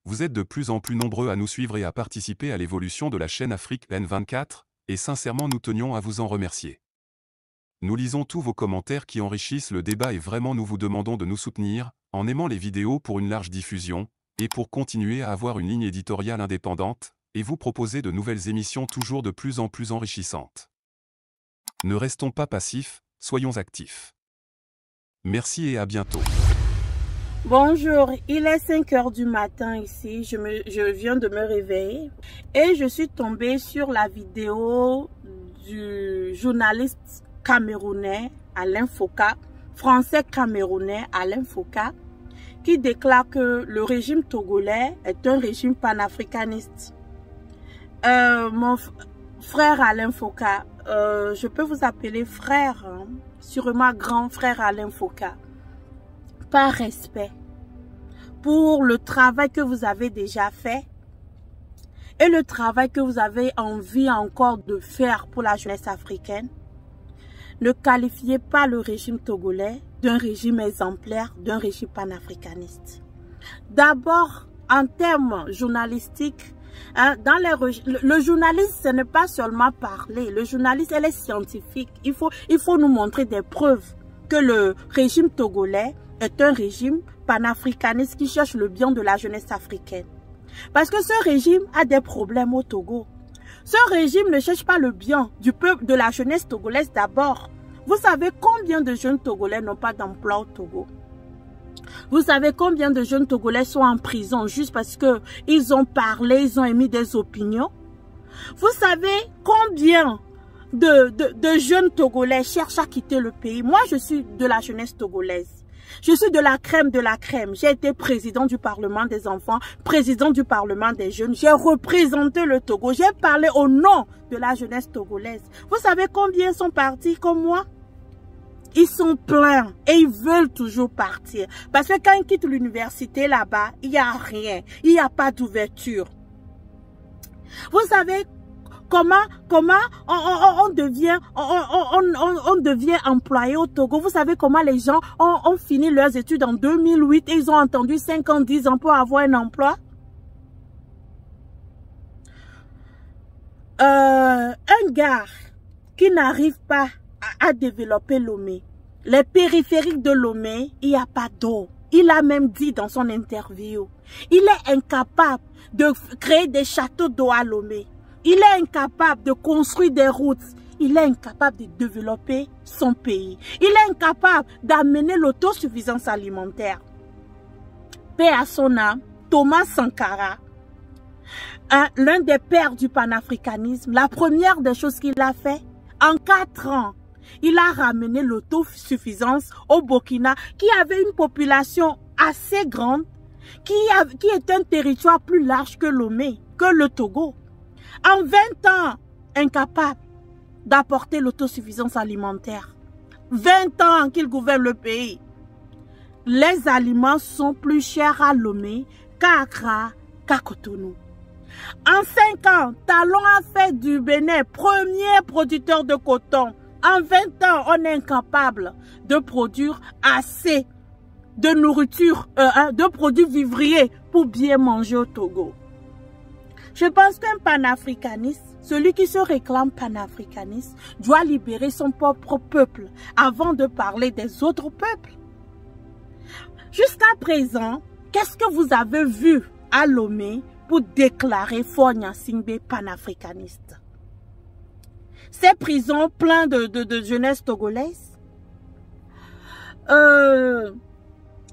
vous êtes de plus en plus nombreux à nous suivre et à participer à l'évolution de la chaîne Afrique N24, et sincèrement nous tenions à vous en remercier. Nous lisons tous vos commentaires qui enrichissent le débat et vraiment nous vous demandons de nous soutenir, en aimant les vidéos pour une large diffusion, et pour continuer à avoir une ligne éditoriale indépendante, et vous proposer de nouvelles émissions toujours de plus en plus enrichissantes. Ne restons pas passifs, soyons actifs. Merci et à bientôt. Bonjour, il est 5 h du matin ici, je viens de me réveiller et je suis tombée sur la vidéo du journaliste camerounais Alain Foka, français camerounais Alain Foka, qui déclare que le régime togolais est un régime panafricaniste. Mon frère Alain Foka, je peux vous appeler frère, hein, sûrement grand frère Alain Foka. Par respect pour le travail que vous avez déjà fait et le travail que vous avez envie encore de faire pour la jeunesse africaine, ne qualifiez pas le régime togolais d'un régime exemplaire, d'un régime panafricaniste. D'abord, en termes journalistiques, hein, le journaliste, ce n'est pas seulement parler. Le journaliste, elle est scientifique. Il faut nous montrer des preuves que le régime togolais est un régime panafricaniste qui cherche le bien de la jeunesse africaine. Parce que ce régime a des problèmes au Togo. Ce régime ne cherche pas le bien du peuple, de la jeunesse togolaise d'abord. Vous savez combien de jeunes Togolais n'ont pas d'emploi au Togo? Vous savez combien de jeunes Togolais sont en prison juste parce qu'ils ont parlé, ils ont émis des opinions? Vous savez combien de jeunes Togolais cherchent à quitter le pays? Moi, je suis de la jeunesse togolaise. Je suis de la crème de la crème. J'ai été président du Parlement des enfants, président du Parlement des jeunes. J'ai représenté le Togo. J'ai parlé au nom de la jeunesse togolaise. Vous savez combien sont partis comme moi? Ils sont pleins et ils veulent toujours partir. Parce que quand ils quittent l'université là-bas, il n'y a rien. Il n'y a pas d'ouverture. Vous savez comment on devient employé au Togo? Vous savez comment les gens ont fini leurs études en 2008 et ils ont attendu 5 ans, 10 ans pour avoir un emploi? Un gars qui n'arrive pas à développer Lomé, les périphériques de Lomé, il n'y a pas d'eau. Il a même dit dans son interview, il est incapable de créer des châteaux d'eau à Lomé. Il est incapable de construire des routes. Il est incapable de développer son pays. Il est incapable d'amener l'autosuffisance alimentaire. Paix à son âme, Thomas Sankara, l'un des pères du panafricanisme, la première des choses qu'il a fait, en 4 ans, il a ramené l'autosuffisance au Burkina, qui avait une population assez grande, qui est un territoire plus large que Lomé, que le Togo. En 20 ans, incapable d'apporter l'autosuffisance alimentaire. 20 ans qu'il gouverne le pays. Les aliments sont plus chers à Lomé qu'à Accra, qu'à Cotonou. En 5 ans, Talon a fait du Bénin premier producteur de coton. En 20 ans, on est incapable de produire assez de nourriture, de produits vivriers pour bien manger au Togo. Je pense qu'un panafricaniste, celui qui se réclame panafricaniste, doit libérer son propre peuple avant de parler des autres peuples. Jusqu'à présent, qu'est-ce que vous avez vu à Lomé pour déclarer Faure Gnassingbé panafricaniste? Ces prisons pleines de jeunesse togolaise.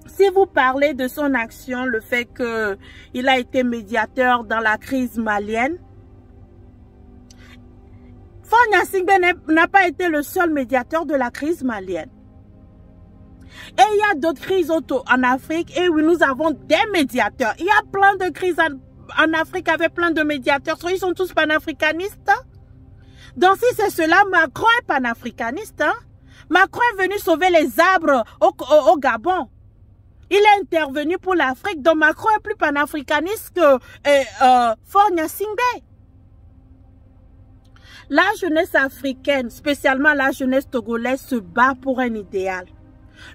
Si vous parlez de son action, le fait qu'il a été médiateur dans la crise malienne, Faure Gnassingbé n'a pas été le seul médiateur de la crise malienne. Et il y a d'autres crises en Afrique, et oui, nous avons des médiateurs. Il y a plein de crises en Afrique avec plein de médiateurs. Ils sont tous panafricanistes. Donc si c'est cela, Macron est panafricaniste. Hein? Macron est venu sauver les arbres au Gabon. Il est intervenu pour l'Afrique, donc Macron est plus panafricaniste que Faure Gnassingbé. La jeunesse africaine, spécialement la jeunesse togolaise, se bat pour un idéal.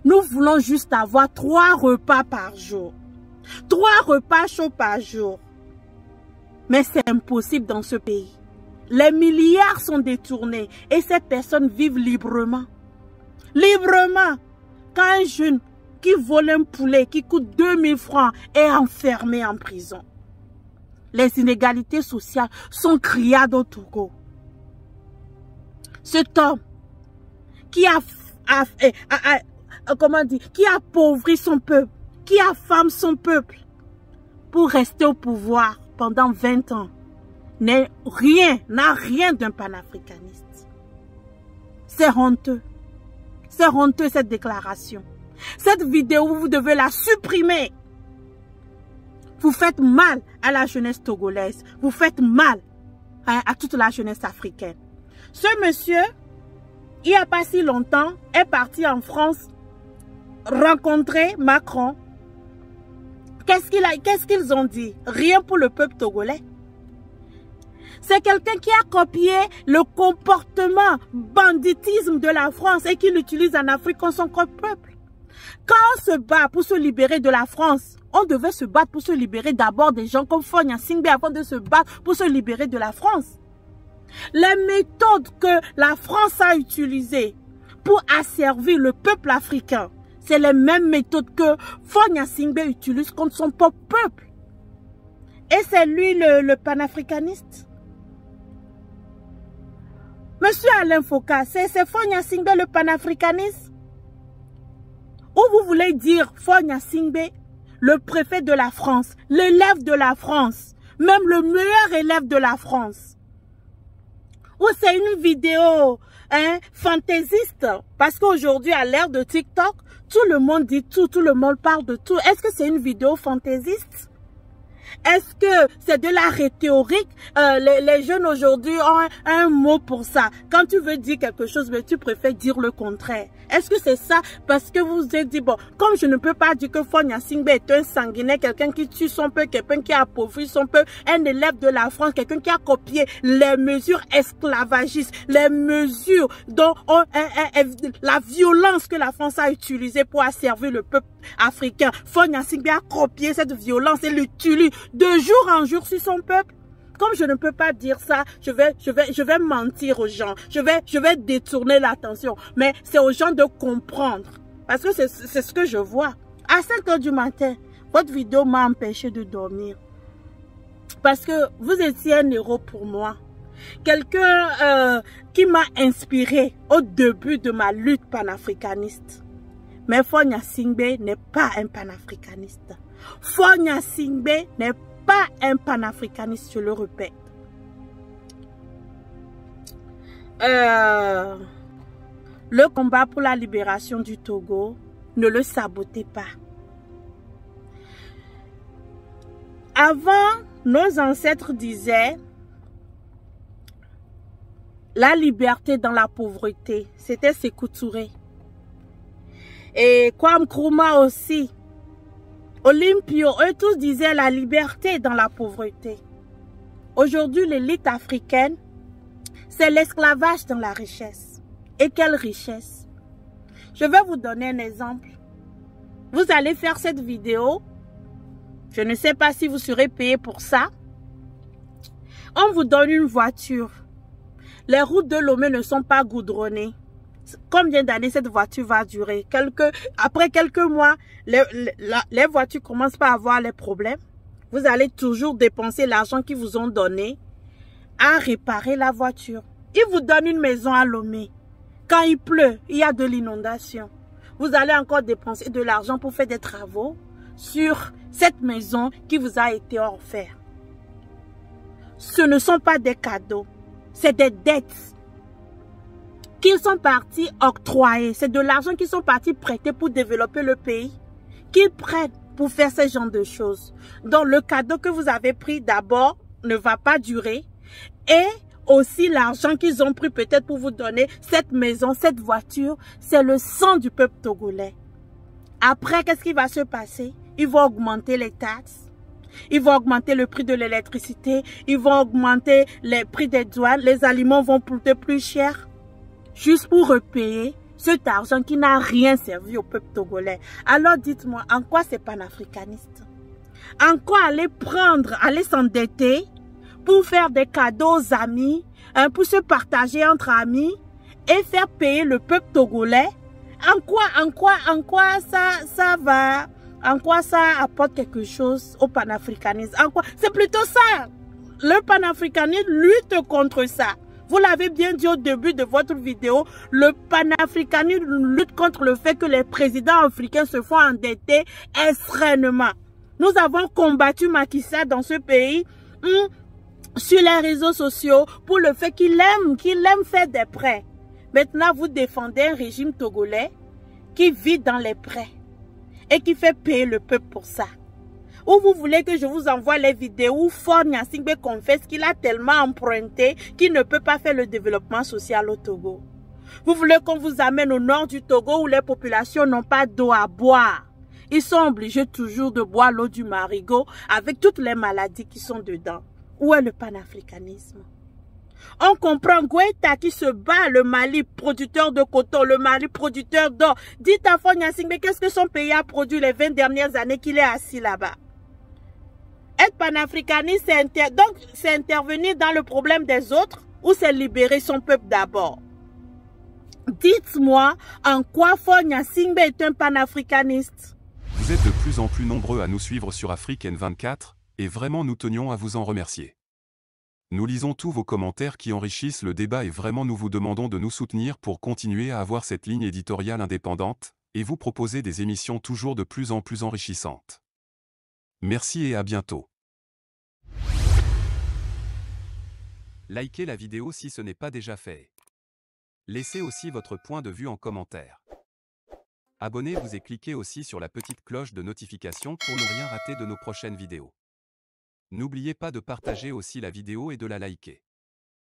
Nous voulons juste avoir 3 repas par jour. 3 repas chauds par jour. Mais c'est impossible dans ce pays. Les milliards sont détournés et ces personnes vivent librement. Librement. Quand un jeune qui vole un poulet qui coûte 2000 francs est enfermé en prison. Les inégalités sociales sont criades au Togo. Cet homme qui qui appauvrit son peuple, qui affame son peuple pour rester au pouvoir pendant 20 ans, n'a rien d'un panafricaniste. C'est honteux. C'est honteux cette déclaration. Cette vidéo, vous devez la supprimer. Vous faites mal à la jeunesse togolaise. Vous faites mal à toute la jeunesse africaine. Ce monsieur, il n'y a pas si longtemps, est parti en France rencontrer Macron. Qu'est-ce qu'ils ont dit? Rien pour le peuple togolais. C'est quelqu'un qui a copié le comportement banditisme de la France et qui l'utilise en Afrique contre son peuple. Quand on se bat pour se libérer de la France, on devait se battre pour se libérer d'abord des gens comme Faure Gnassingbé avant de se battre pour se libérer de la France. Les méthodes que la France a utilisées pour asservir le peuple africain, c'est les mêmes méthodes que Faure Gnassingbé utilise contre son propre peuple. Et c'est lui le panafricaniste. Monsieur Alain Foka, c'est Faure Gnassingbé le panafricaniste? Ou vous voulez dire Faure Gnassingbé, le préfet de la France, l'élève de la France, même le meilleur élève de la France? Ou c'est une vidéo fantaisiste? Parce qu'aujourd'hui, à l'ère de TikTok, tout le monde dit tout le monde parle de tout. Est-ce que c'est une vidéo fantaisiste? Est-ce que c'est de la rhétorique? Les jeunes aujourd'hui ont un mot pour ça. Quand tu veux dire quelque chose, mais tu préfères dire le contraire. Est-ce que c'est ça? Parce que vous vous êtes dit, bon, comme je ne peux pas dire que Faure Gnassingbé est un sanguinaire, quelqu'un qui tue son peuple, quelqu'un qui appauvrit son peuple, un élève de la France, quelqu'un qui a copié les mesures esclavagistes, les mesures dont la violence que la France a utilisée pour asservir le peuple africain. Faure Gnassingbé a copié cette violence et l'utilise de jour en jour sur son peuple. Comme je ne peux pas dire ça, je vais mentir aux gens. Je vais détourner l'attention. Mais c'est aux gens de comprendre. Parce que c'est ce que je vois. À 5 h du matin, votre vidéo m'a empêché de dormir. Parce que vous étiez un héros pour moi. Quelqu'un qui m'a inspiré au début de ma lutte panafricaniste. Mais Faure Gnassingbé n'est pas un panafricaniste. Faure Gnassingbé n'est pas un panafricaniste, je le répète. Le combat pour la libération du Togo, ne le sabotez pas. Avant, nos ancêtres disaient la liberté dans la pauvreté. C'était Sékou Touré. Et Kwame Nkrumah aussi. Olympio, eux tous disaient la liberté dans la pauvreté. Aujourd'hui, l'élite africaine, c'est l'esclavage dans la richesse. Et quelle richesse? Je vais vous donner un exemple. Vous allez faire cette vidéo. Je ne sais pas si vous serez payé pour ça. On vous donne une voiture. Les routes de Lomé ne sont pas goudronnées. Combien d'années cette voiture va durer? Après quelques mois, les voitures commencent pas à avoir les problèmes. Vous allez toujours dépenser l'argent qu'ils vous ont donné à réparer la voiture. Ils vous donnent une maison à Lomé. Quand il pleut, il y a de l'inondation. Vous allez encore dépenser de l'argent pour faire des travaux sur cette maison qui vous a été offerte. Ce ne sont pas des cadeaux, c'est des dettes qu'ils sont partis octroyer. C'est de l'argent qu'ils sont partis prêter pour développer le pays. Qu'ils prêtent pour faire ce genre de choses. Donc le cadeau que vous avez pris d'abord ne va pas durer. Et aussi l'argent qu'ils ont pris peut-être pour vous donner cette maison, cette voiture, c'est le sang du peuple togolais. Après, qu'est-ce qui va se passer? Ils vont augmenter les taxes. Ils vont augmenter le prix de l'électricité. Ils vont augmenter les prix des douanes. Les aliments vont coûter plus cher. Juste pour repayer cet argent qui n'a rien servi au peuple togolais. Alors dites-moi, en quoi c'est panafricaniste? encore aller s'endetter pour faire des cadeaux aux amis, pour se partager entre amis et faire payer le peuple togolais. En quoi ça apporte quelque chose au panafricanisme? C'est plutôt ça. Le panafricanisme lutte contre ça. Vous l'avez bien dit au début de votre vidéo, le panafricanisme lutte contre le fait que les présidents africains se font endetter extrêmement. Nous avons combattu Macky Sall dans ce pays sur les réseaux sociaux pour le fait qu'il aime faire des prêts. Maintenant, vous défendez un régime togolais qui vit dans les prêts et qui fait payer le peuple pour ça. Ou vous voulez que je vous envoie les vidéos où Faure Gnassingbé confesse qu'il a tellement emprunté qu'il ne peut pas faire le développement social au Togo. Vous voulez qu'on vous amène au nord du Togo où les populations n'ont pas d'eau à boire. Ils sont obligés toujours de boire l'eau du marigot avec toutes les maladies qui sont dedans. Où est le panafricanisme? On comprend Goïta qui se bat, le Mali producteur de coton, le Mali producteur d'or. Dites à Faure Gnassingbé qu'est-ce que son pays a produit les 20 dernières années qu'il est assis là-bas. Être panafricaniste, c'est intervenir dans le problème des autres ou c'est libérer son peuple d'abord? Dites-moi en quoi Faure Gnassingbé est un panafricaniste. Vous êtes de plus en plus nombreux à nous suivre sur Afrique N24 et vraiment nous tenions à vous en remercier. Nous lisons tous vos commentaires qui enrichissent le débat et vraiment nous vous demandons de nous soutenir pour continuer à avoir cette ligne éditoriale indépendante et vous proposer des émissions toujours de plus en plus enrichissantes. Merci et à bientôt. Likez la vidéo si ce n'est pas déjà fait. Laissez aussi votre point de vue en commentaire. Abonnez-vous et cliquez aussi sur la petite cloche de notification pour ne rien rater de nos prochaines vidéos. N'oubliez pas de partager aussi la vidéo et de la liker.